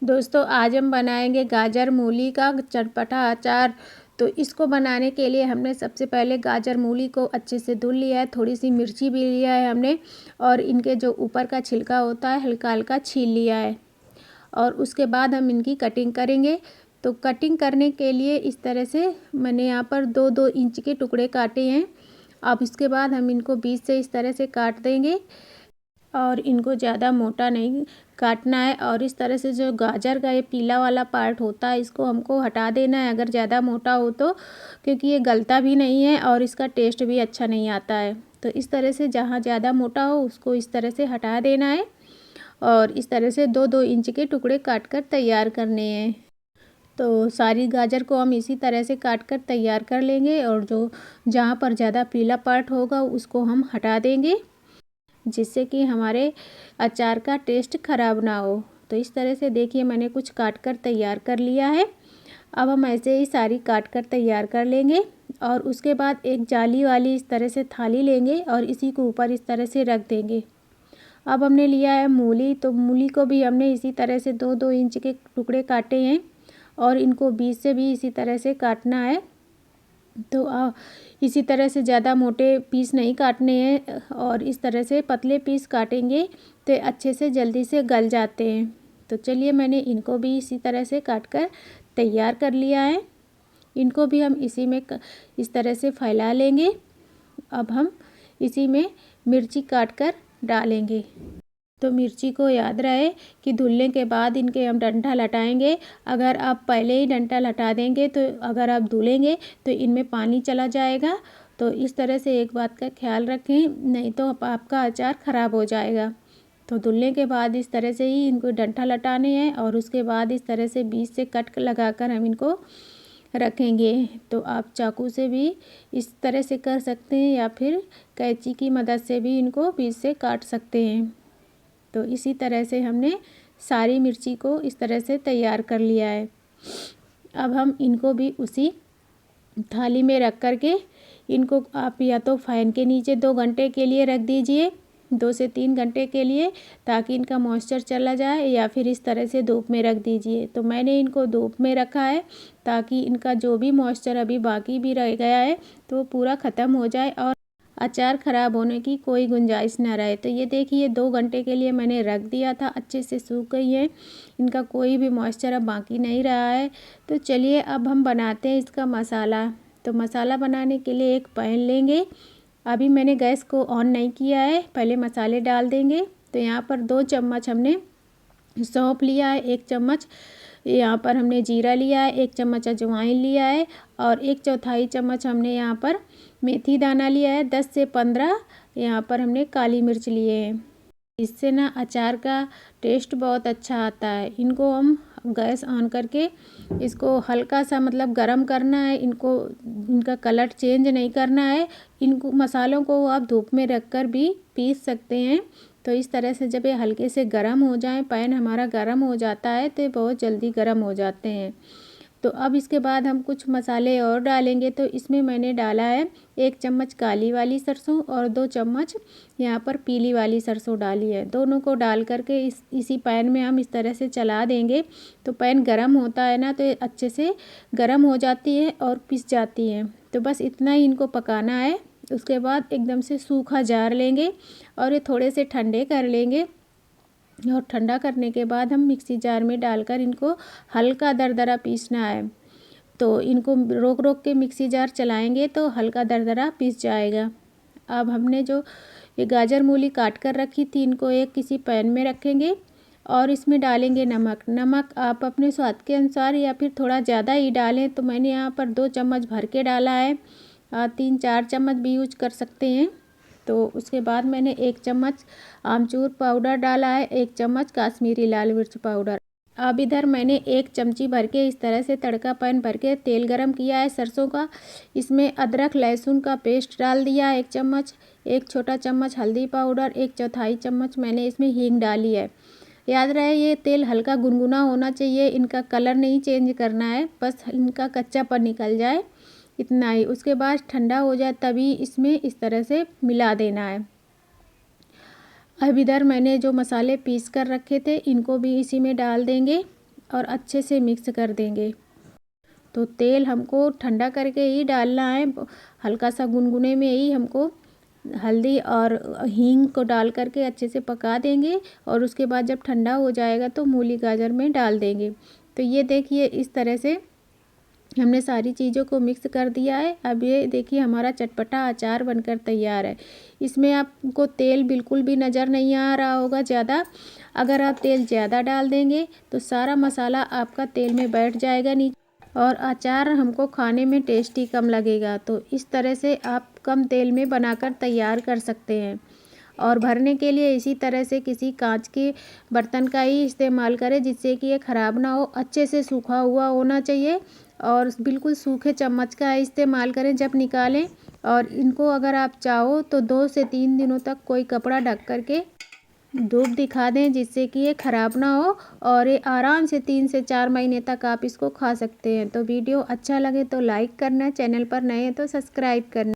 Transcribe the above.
दोस्तों आज हम बनाएंगे गाजर मूली का चटपटा अचार। तो इसको बनाने के लिए हमने सबसे पहले गाजर मूली को अच्छे से धुल लिया है, थोड़ी सी मिर्ची भी लिया है हमने, और इनके जो ऊपर का छिलका होता है हल्का हल्का छील लिया है। और उसके बाद हम इनकी कटिंग करेंगे। तो कटिंग करने के लिए इस तरह से मैंने यहाँ पर 2-2 इंच के टुकड़े काटे हैं। अब इसके बाद हम इनको बीच से इस तरह से काट देंगे और इनको ज़्यादा मोटा नहीं काटना है। और इस तरह से जो गाजर का ये पीला वाला पार्ट होता है इसको हमको हटा देना है अगर ज़्यादा मोटा हो तो, क्योंकि ये गलता भी नहीं है और इसका टेस्ट भी अच्छा नहीं आता है। तो इस तरह से जहाँ ज़्यादा मोटा हो उसको इस तरह से हटा देना है और इस तरह से 2-2 इंच के टुकड़े काट कर तैयार करने हैं। तो सारी गाजर को हम इसी तरह से काट कर तैयार कर लेंगे और जो जहाँ पर ज़्यादा पीला पार्ट होगा उसको हम हटा देंगे, जिससे कि हमारे अचार का टेस्ट ख़राब ना हो। तो इस तरह से देखिए मैंने कुछ काट कर तैयार कर लिया है। अब हम ऐसे ही सारी काट कर तैयार कर लेंगे और उसके बाद एक जाली वाली इस तरह से थाली लेंगे और इसी को ऊपर इस तरह से रख देंगे। अब हमने लिया है मूली, तो मूली को भी हमने इसी तरह से 2-2 इंच के टुकड़े काटे हैं और इनको बीच से भी इसी तरह से काटना है। तो इसी तरह से ज़्यादा मोटे पीस नहीं काटने हैं और इस तरह से पतले पीस काटेंगे तो अच्छे से जल्दी से गल जाते हैं। तो चलिए मैंने इनको भी इसी तरह से काट कर तैयार कर लिया है। इनको भी हम इसी में इस तरह से फैला लेंगे। अब हम इसी में मिर्ची काट कर डालेंगे। तो मिर्ची को याद रहे कि धुलने के बाद इनके हम डंठा लटाएंगे। अगर आप पहले ही डंठा लटा देंगे तो अगर आप धुलेंगे तो इनमें पानी चला जाएगा। तो इस तरह से एक बात का ख्याल रखें, नहीं तो आपका अचार ख़राब हो जाएगा। तो धुलने के बाद इस तरह से ही इनको डंठा लटाने हैं और उसके बाद इस तरह से बीच से कट लगाकर हम इनको रखेंगे। तो आप चाकू से भी इस तरह से कर सकते हैं या फिर कैंची की मदद से भी इनको बीच से काट सकते हैं। तो इसी तरह से हमने सारी मिर्ची को इस तरह से तैयार कर लिया है। अब हम इनको भी उसी थाली में रख कर के इनको आप या तो फैन के नीचे 2 घंटे के लिए रख दीजिए, 2 से 3 घंटे के लिए, ताकि इनका मॉइस्चर चला जाए, या फिर इस तरह से धूप में रख दीजिए। तो मैंने इनको धूप में रखा है ताकि इनका जो भी मॉइस्चर अभी बाकी भी रह गया है तो वो पूरा ख़त्म हो जाए और अचार ख़राब होने की कोई गुंजाइश ना रहे। तो ये देखिए 2 घंटे के लिए मैंने रख दिया था, अच्छे से सूख गई है, इनका कोई भी मॉइस्चर अब बाकी नहीं रहा है। तो चलिए अब हम बनाते हैं इसका मसाला। तो मसाला बनाने के लिए एक पैन लेंगे। अभी मैंने गैस को ऑन नहीं किया है, पहले मसाले डाल देंगे। तो यहाँ पर 2 चम्मच हमने सौंफ लिया है, 1 चम्मच यहाँ पर हमने जीरा लिया है, 1 चम्मच अजवाइन लिया है और 1/4 चम्मच हमने यहाँ पर मेथी दाना लिया है, 10 से 15 यहाँ पर हमने काली मिर्च लिए हैं। इससे ना अचार का टेस्ट बहुत अच्छा आता है। इनको हम गैस ऑन करके इसको हल्का सा मतलब गरम करना है, इनको इनका कलर चेंज नहीं करना है। इनको मसालों को आप धूप में रख कर भी पीस सकते हैं। तो इस तरह से जब ये हल्के से गरम हो जाए, पैन हमारा गरम हो जाता है तो ये बहुत जल्दी गरम हो जाते हैं। तो अब इसके बाद हम कुछ मसाले और डालेंगे। तो इसमें मैंने डाला है 1 चम्मच काली वाली सरसों और 2 चम्मच यहाँ पर पीली वाली सरसों डाली है। दोनों को डाल करके इसी पैन में हम इस तरह से चला देंगे। तो पैन गरम होता है ना तो ये अच्छे से गरम हो जाती है और पिस जाती है। तो बस इतना ही इनको पकाना है। उसके बाद एकदम से सूखा जार लेंगे और ये थोड़े से ठंडे कर लेंगे और ठंडा करने के बाद हम मिक्सी जार में डालकर इनको हल्का दरदरा पीसना है। तो इनको रोक रोक के मिक्सी जार चलाएंगे तो हल्का दरदरा पीस जाएगा। अब हमने जो ये गाजर मूली काट कर रखी थी इनको एक किसी पैन में रखेंगे और इसमें डालेंगे नमक। नमक आप अपने स्वाद के अनुसार या फिर थोड़ा ज़्यादा ही डालें। तो मैंने यहाँ पर 2 चम्मच भर के डाला है, 3-4 चम्मच भी यूज कर सकते हैं। तो उसके बाद मैंने 1 चम्मच आमचूर पाउडर डाला है, 1 चम्मच काश्मीरी लाल मिर्च पाउडर। अब इधर मैंने 1 चमची भर के इस तरह से तड़का पैन भर के तेल गरम किया है सरसों का। इसमें अदरक लहसुन का पेस्ट डाल दिया 1 चम्मच, 1 छोटा चम्मच हल्दी पाउडर, 1/4 चम्मच मैंने इसमें हींग डाली है। याद रहे ये तेल हल्का गुनगुना होना चाहिए, इनका कलर नहीं चेंज करना है, बस इनका कच्चापन निकल जाए, इतना ही। उसके बाद ठंडा हो जाए तभी इसमें इस तरह से मिला देना है। अब इधर मैंने जो मसाले पीस कर रखे थे इनको भी इसी में डाल देंगे और अच्छे से मिक्स कर देंगे। तो तेल हमको ठंडा करके ही डालना है, हल्का सा गुनगुने में ही हमको हल्दी और हींग को डाल करके अच्छे से पका देंगे और उसके बाद जब ठंडा हो जाएगा तो मूली गाजर में डाल देंगे। तो ये देखिए इस तरह से हमने सारी चीज़ों को मिक्स कर दिया है। अब ये देखिए हमारा चटपटा अचार बनकर तैयार है। इसमें आपको तेल बिल्कुल भी नज़र नहीं आ रहा होगा ज़्यादा। अगर आप तेल ज़्यादा डाल देंगे तो सारा मसाला आपका तेल में बैठ जाएगा नीचे और अचार हमको खाने में टेस्टी कम लगेगा। तो इस तरह से आप कम तेल में बनाकर तैयार कर सकते हैं। और भरने के लिए इसी तरह से किसी कांच के बर्तन का ही इस्तेमाल करें जिससे कि ये ख़राब ना हो, अच्छे से सूखा हुआ होना चाहिए और बिल्कुल सूखे चम्मच का इस्तेमाल करें जब निकालें। और इनको अगर आप चाहो तो 2 से 3 दिनों तक कोई कपड़ा ढक करके धूप दिखा दें जिससे कि ये ख़राब ना हो और ये आराम से 3 से 4 महीने तक आप इसको खा सकते हैं। तो वीडियो अच्छा लगे तो लाइक करना, चैनल पर नए हैं तो सब्सक्राइब करना।